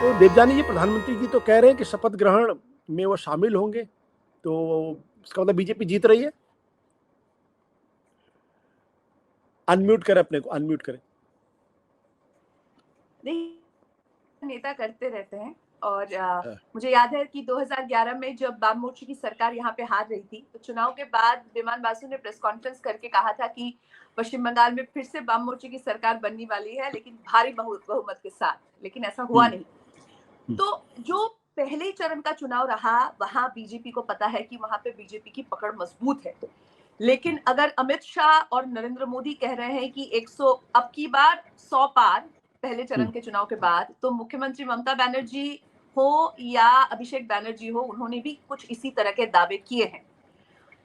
तो देवजानी जी, प्रधानमंत्री जी तो कह रहे हैं कि शपथ ग्रहण में वो शामिल होंगे, तो इसका मतलब बीजेपी जीत रही है। अनम्यूट करें, अपने को अनम्यूट करें। नहीं, नेता करते रहते हैं और हाँ। मुझे याद है कि 2011 में जब वाम मोर्चे की सरकार यहाँ पे हार रही थी, तो चुनाव के बाद विमान बासु ने प्रेस कॉन्फ्रेंस करके कहा था कि पश्चिम बंगाल में फिर से वाम मोर्चे की सरकार बनने वाली है, लेकिन भारी बहुमत के साथ। लेकिन ऐसा हुआ नहीं। हम्म। तो जो पहले चरण का चुनाव रहा, वहां बीजेपी को पता है कि वहां पे बीजेपी की पकड़ मजबूत है। लेकिन अगर अमित शाह और नरेंद्र मोदी कह रहे हैं कि 100 अब की बार 100 पार पहले चरण के चुनाव के बाद, तो मुख्यमंत्री ममता बनर्जी हो या अभिषेक बनर्जी हो, उन्होंने भी कुछ इसी तरह के दावे किए हैं।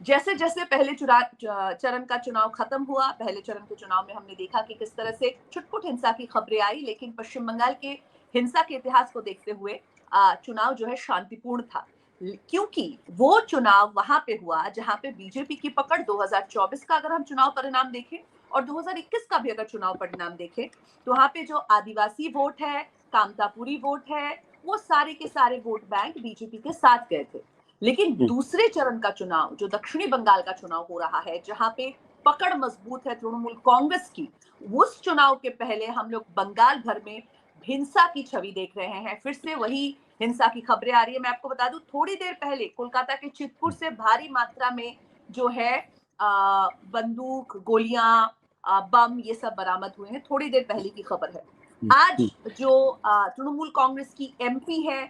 जैसे जैसे पहले चरण का चुनाव खत्म हुआ, पहले चरण के चुनाव में हमने देखा कि किस तरह से छुटपुट हिंसा की खबरें आई, लेकिन पश्चिम बंगाल के हिंसा के इतिहास को देखते हुए चुनाव जो है शांतिपूर्ण था, क्योंकि वो चुनाव वहां पे हुआ जहां पे बीजेपी की पकड़ 2024 का अगर हम चुनाव परिणाम देखें और 2021 का भी अगर चुनाव परिणाम देखें, तो वहां पे जो आदिवासी वोट है, कामतापुरी वोट है, वो सारे के सारे वोट बैंक बीजेपी के साथ गए थे। लेकिन दूसरे चरण का चुनाव, जो दक्षिणी बंगाल का चुनाव हो रहा है, जहां पे पकड़ मजबूत है तृणमूल कांग्रेस की, उस चुनाव के पहले हम लोग बंगाल भर में हिंसा की छवि देख रहे हैं। फिर से वही हिंसा की खबरें आ रही है। मैं आपको बता दूं, थोड़ी देर पहले कोलकाता के चितपुर से भारी मात्रा में जो है बंदूक, गोलियां, बम, ये सब बरामद हुए हैं। थोड़ी देर पहले की खबर है। आज जो तृणमूल कांग्रेस की एमपी है,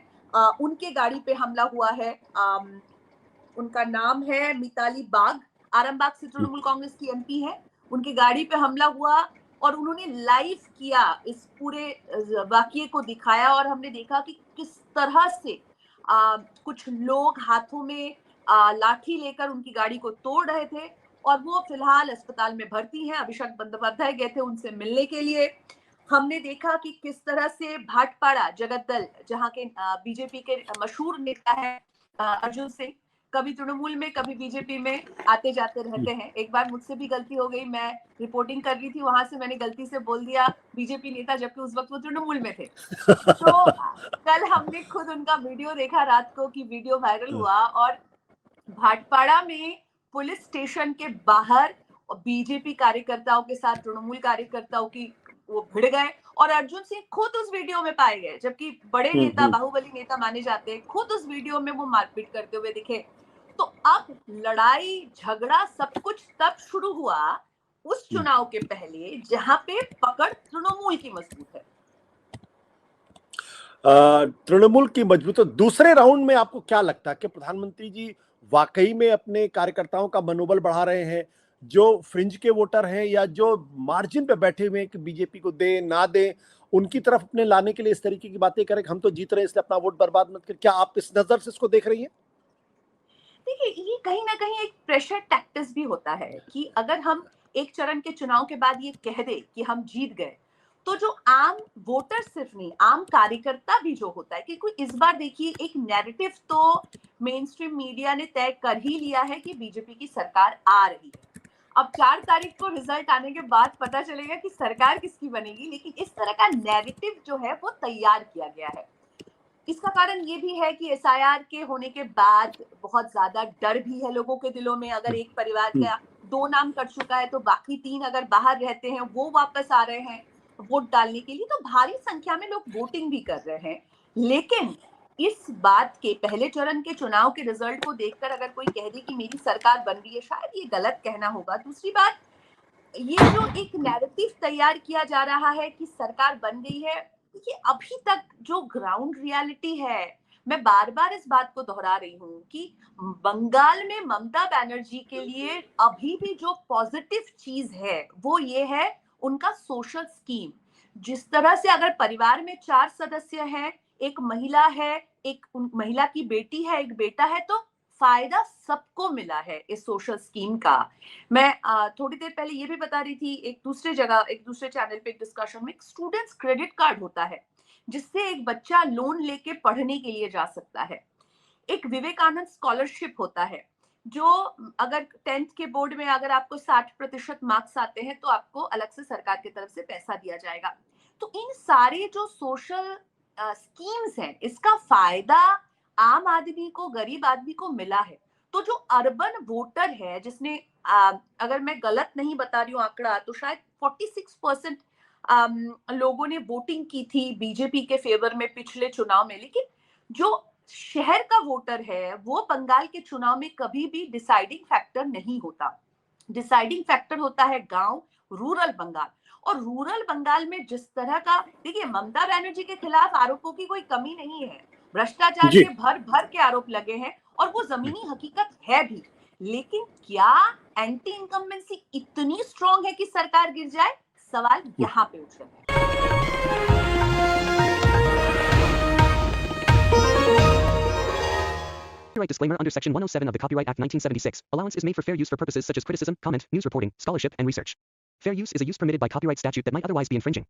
उनके गाड़ी पे हमला हुआ है। उनका नाम है मिताली बाग, आरामबाग से तृणमूल कांग्रेस की एमपी है। उनकी गाड़ी पे हमला हुआ और उन्होंने लाइव किया, इस पूरे वाकये को दिखाया और हमने देखा कि किस तरह से कुछ लोग हाथों में लाठी लेकर उनकी गाड़ी को तोड़ रहे थे और वो फिलहाल अस्पताल में भर्ती हैं। अभिषेक बंदोपाध्याय गए थे उनसे मिलने के लिए। हमने देखा कि किस तरह से भाटपाड़ा जगत दल, जहाँ के बीजेपी के मशहूर नेता है अर्जुन सिंह, कभी तृणमूल में कभी बीजेपी में आते जाते रहते हैं। एक बार मुझसे भी गलती हो गई, मैं रिपोर्टिंग कर रही थी, वहां से मैंने गलती से बोल दिया बीजेपी नेता, जबकि उस वक्त वो तृणमूल में थे। तो कल हमने खुद उनका वीडियो देखा रात को, कि वीडियो वायरल हुआ और भाटपाड़ा में पुलिस स्टेशन के बाहर बीजेपी कार्यकर्ताओं के साथ तृणमूल कार्यकर्ताओं की वो भिड़ गए और अर्जुन सिंह खुद उस वीडियो में पाए गए, जबकि बड़े नेता, बाहुबली नेता माने जाते हैं, खुद उस वीडियो में वो मारपीट करते हुए दिखे। तो अब लड़ाई झगड़ा सब कुछ तब शुरू हुआ उस चुनाव के पहले, जहां पे पकड़ तृणमूल की मजबूत है। तृणमूल की मजबूत। तो दूसरे राउंड में आपको क्या लगता है कि प्रधानमंत्री जी वाकई में अपने कार्यकर्ताओं का मनोबल बढ़ा रहे हैं, जो फ्रिंज के वोटर हैं या जो मार्जिन पे बैठे हुए हैं कि बीजेपी को दे ना दे, उनकी तरफ अपने लाने के लिए इस तरीके की बातें करें कि हम तो जीत रहे हैं इसलिए अपना वोट बर्बाद मत करें? क्या आप इस नजर से इसको देख रही हैं? देखिए, ये कहीं ना कहीं एक प्रेशर टैक्टिस भी होता है कि अगर हम एक चरण के चुनाव के बाद ये कह दे कि हम जीत गए, तो जो आम वोटर सिर्फ नहीं, आम कार्यकर्ता भी जो होता है, क्योंकि इस बार देखिए एक नैरेटिव तो मेन स्ट्रीम मीडिया ने तय कर ही लिया है कि बीजेपी की सरकार आ रही है। अब 4 तारीख को रिजल्ट आने के बाद पता चलेगा कि सरकार किसकी बनेगी, लेकिन इस तरह का नैरेटिव जो है वो तैयार किया गया है। इसका कारण ये भी है कि एसआईआर के होने के बाद बहुत ज्यादा डर भी है लोगों के दिलों में। अगर एक परिवार का 2 नाम कट चुका है, तो बाकी 3 अगर बाहर रहते हैं, वो वापस आ रहे हैं वोट डालने के लिए, तो भारी संख्या में लोग वोटिंग भी कर रहे हैं। लेकिन इस बात के पहले चरण के चुनाव के रिजल्ट को देखकर अगर कोई कह दे कि मेरी सरकार बन रही है, शायद ये गलत कहना होगा। दूसरी बात, ये जो एक नैरेटिव तैयार किया जा रहा है कि सरकार बन गई है, ये अभी तक जो ग्राउंड रियलिटी है, मैं बार बार इस बात को दोहरा रही हूँ कि बंगाल में ममता बनर्जी के लिए अभी भी जो पॉजिटिव चीज है वो ये है उनका सोशल स्कीम। जिस तरह से अगर परिवार में 4 सदस्य हैं, एक महिला है, एक महिला की बेटी है, एक बेटा है, तो फायदा सबको मिला है इस सोशल स्कीम का। मैं थोड़ी देर पहले ये भी बता रही थी, एक दूसरे जगह, एक दूसरे चैनल पे एक डिस्कशन में, एक स्टूडेंट्स क्रेडिट कार्ड होता है जिससे एक बच्चा लोन लेके पढ़ने के लिए जा सकता है। एक विवेकानंद स्कॉलरशिप होता है, जो अगर 10th के बोर्ड में अगर आपको 60% मार्क्स आते हैं, तो आपको अलग से सरकार की तरफ से पैसा दिया जाएगा। तो इन सारे जो सोशल स्कीम्स हैं, इसका फायदा आम आदमी को, गरीब आदमी को मिला है। तो जो अर्बन वोटर है जिसने अगर मैं गलत नहीं बता रही हूँ आंकड़ा, तो शायद 46% लोगों ने वोटिंग की थी बीजेपी के फेवर में पिछले चुनाव में। लेकिन जो शहर का वोटर है वो बंगाल के चुनाव में कभी भी डिसाइडिंग फैक्टर नहीं होता। डिसाइडिंग फैक्टर होता है गांव, रूरल बंगाल। और रूरल बंगाल में जिस तरह का, देखिए, ममता बनर्जी के खिलाफ आरोपों की कोई कमी नहीं है, भ्रष्टाचार जी। के भर भर के आरोप लगे हैं और वो जमीनी हकीकत है भी। लेकिन क्या एंटी इनकम्बेंसी इतनी स्ट्रांग है कि सरकार गिर जाए? सवाल यहाँ पे उठ रहे हैं। Copyright disclaimer under Section 107 of the Copyright Act 1976. Allowance is made for fair use for purposes such as criticism, comment, news reporting, scholarship, and research. Fair use is a use permitted by copyright statute that might otherwise be infringing.